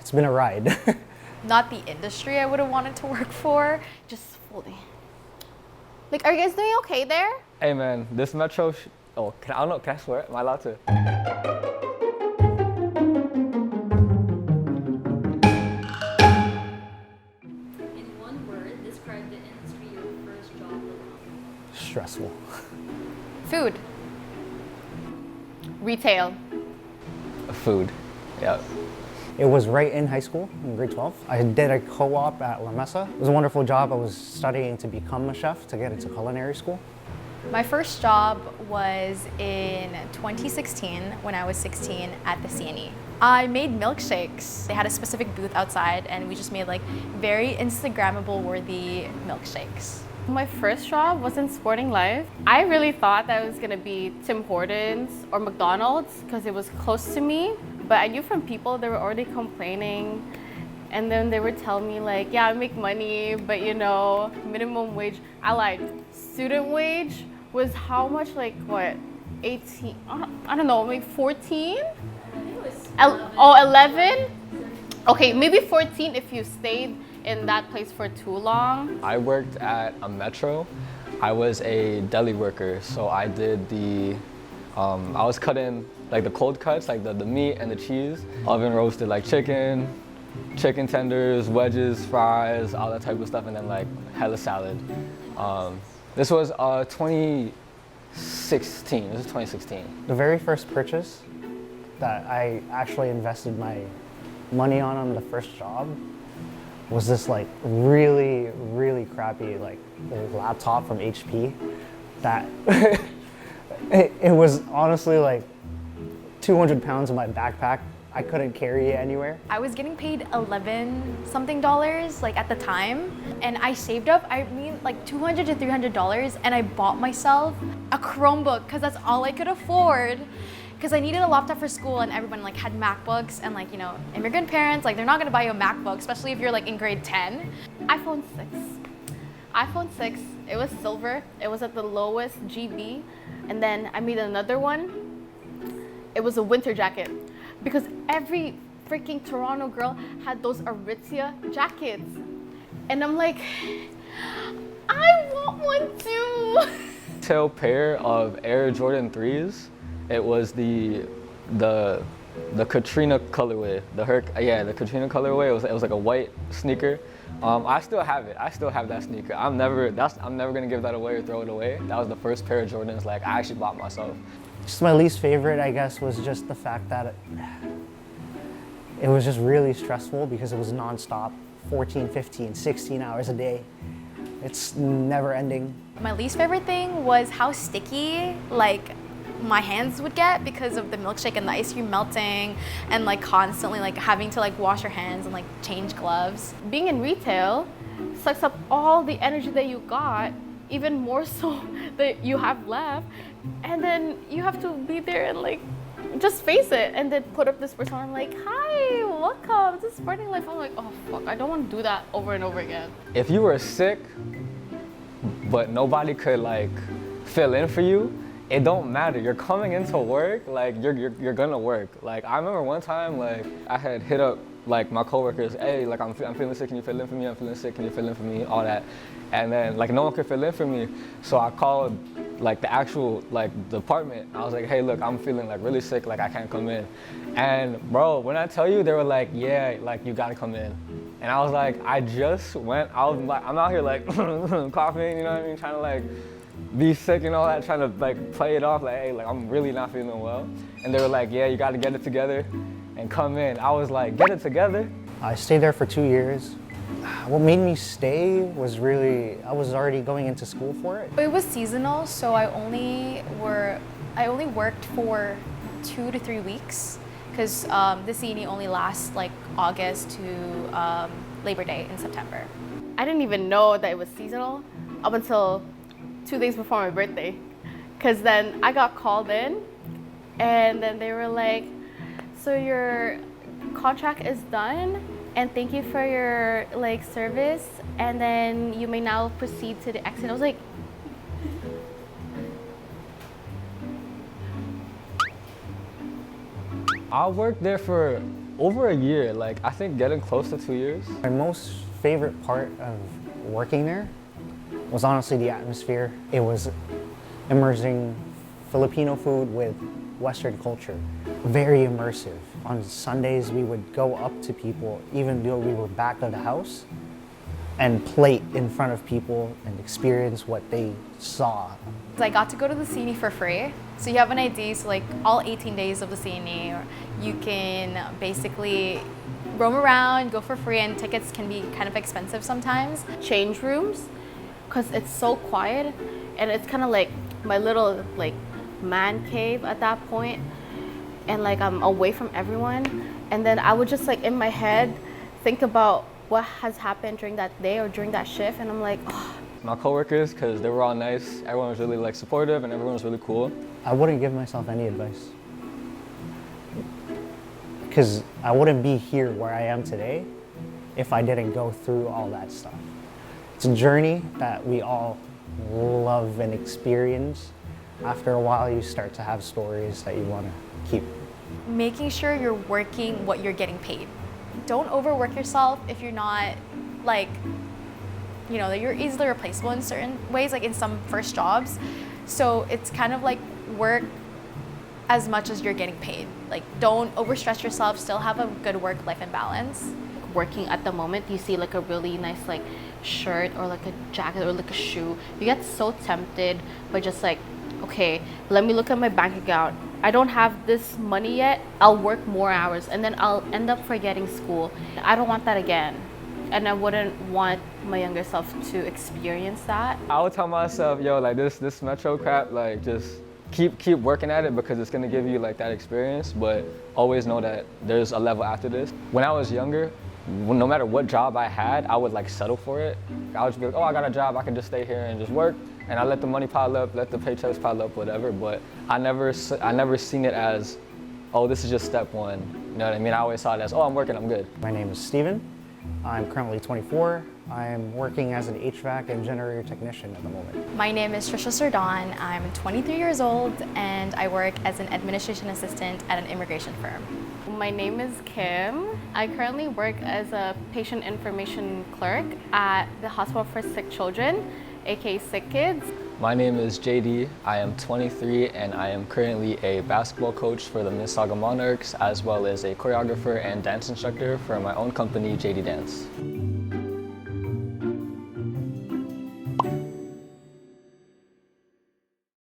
It's been a ride. Not the industry I would have wanted to work for, just fully. Like, are you guys doing okay there? Hey man, this metro. I don't know. Can I swear? Am I allowed to? In one word, describe the industry your first job was. Stressful. Food. Retail. Food. Yeah. It was right in high school, in grade 12. I did a co-op at La Mesa. It was a wonderful job. I was studying to become a chef to get into culinary school. My first job was in 2016 when I was 16 at the CNE. I made milkshakes. They had a specific booth outside and we just made like very Instagrammable worthy milkshakes. My first job was in Sporting Life. I really thought that it was gonna be Tim Hortons or McDonald's because it was close to me. But I knew from people they were already complaining. And then they would tell me like, yeah, I make money, but you know, minimum wage. I lied. Student wage was how much, like what, 18, I don't know, maybe 14? Oh, 11? Okay, maybe 14 if you stayed in that place for too long. I worked at a Metro. I was a deli worker, so I did I was cutting like the cold cuts, like the meat and the cheese, oven roasted like chicken tenders, wedges, fries, all that type of stuff, and then like hella salad. This was 2016. This is 2016. The very first purchase that I actually invested my money on the first job was this like really, really crappy like laptop from HP that it was honestly like 200 pounds in my backpack. I couldn't carry it anywhere. I was getting paid 11 something dollars like at the time, and I saved up, I mean like $200 to $300, and I bought myself a Chromebook because that's all I could afford. Because I needed a laptop for school and everyone like had MacBooks, and like, you know, immigrant parents, like they're not gonna buy you a MacBook, especially if you're like in grade 10. iPhone 6. It was silver. It was at the lowest GB. And then I made another one. It was a winter jacket because every freaking Toronto girl had those Aritzia jackets. And I'm like, I want one too. Tail pair of Air Jordan 3s. It was the Katrina colorway. The Katrina colorway. It was like a white sneaker. I still have it. I still have that sneaker. I'm never gonna give that away or throw it away. That was the first pair of Jordans like I actually bought myself. Just my least favorite, I guess, was just the fact that it was just really stressful because it was nonstop, 14, 15, 16 hours a day. It's never ending. My least favorite thing was how sticky like my hands would get because of the milkshake and the ice cream melting, and like constantly like having to like wash your hands and like change gloves. Being in retail sucks up all the energy that you got, even more so that you have left, and then you have to be there and like just face it and then put up this persona. I'm like, hi, welcome to Sporting Life. I'm like, oh fuck, I don't want to do that over and over again. If you were sick but nobody could like fill in for you, it don't matter. You're coming into work, like you're gonna work. Like I remember one time, like I had hit up like my coworkers, hey, like I'm feeling sick, can you fill in for me? I'm feeling sick, can you fill in for me? All that, and then like no one could fill in for me, so I called like the actual like department. I was like, hey, look, I'm feeling like really sick, like I can't come in. And bro, when I tell you, they were like, yeah, like you gotta come in. And I was like, I just went. I'm out here like coughing, you know what I mean, trying to like be sick and all that, trying to like play it off like, hey, like I'm really not feeling well. And they were like, yeah, you gotta get it together and come in. I was like, get it together? I stayed there for 2 years. What made me stay was really, I was already going into school for it. It was seasonal, so I only worked for 2 to 3 weeks because the CNE only lasts like August to Labor Day in September. I didn't even know that it was seasonal up until 2 days before my birthday, because then I got called in and then they were like, so your contract is done and thank you for your like service, and then you may now proceed to the exit. I was like, I worked there for Over a year, like I think getting close to 2 years. My most favorite part of working there was honestly the atmosphere. It was immersing Filipino food with Western culture. Very immersive. On Sundays, we would go up to people, even though we were back of the house, and plate in front of people and experience what they saw. I got to go to the CNE for free. So you have an ID, so like all 18 days of the CNE, you can basically roam around, go for free, and tickets can be kind of expensive sometimes. Change rooms, because it's so quiet, and it's kind of like my little like man cave at that point, and like I'm away from everyone. And then I would just like in my head think about what has happened during that day or during that shift, and I'm like, oh. My coworkers, because they were all nice, everyone was really like supportive and everyone was really cool. I wouldn't give myself any advice, because I wouldn't be here where I am today if I didn't go through all that stuff. It's a journey that we all love and experience. After a while, you start to have stories that you want to keep. Making sure you're working what you're getting paid. Don't overwork yourself if you're not like, you know, you're easily replaceable in certain ways, like in some first jobs. So it's kind of like work as much as you're getting paid. Like don't overstress yourself, still have a good work-life balance. Working at the moment, you see like a really nice like shirt or like a jacket or like a shoe. You get so tempted by just like, okay, let me look at my bank account. I don't have this money yet. I'll work more hours and then I'll end up forgetting school. I don't want that again. And I wouldn't want my younger self to experience that. I would tell myself, yo, like this metro crap, like just keep working at it because it's gonna give you like that experience, but always know that there's a level after this. When I was younger, no matter what job I had, I would like settle for it. I would just be like, oh, I got a job, I can just stay here and just work. And I let the money pile up, let the paychecks pile up, whatever. But I never seen it as, oh, this is just step one. You know what I mean? I always saw it as, oh, I'm working, I'm good. My name is Steven. I'm currently 24. I'm working as an HVAC and generator technician at the moment. My name is Tricia Sardon. I'm 23 years old and I work as an administration assistant at an immigration firm. My name is Kim. I currently work as a patient information clerk at the Hospital for Sick Children, aka Sick Kids. My name is JD. I am 23 and I am currently a basketball coach for the Mississauga Monarchs as well as a choreographer and dance instructor for my own company, JD Dance.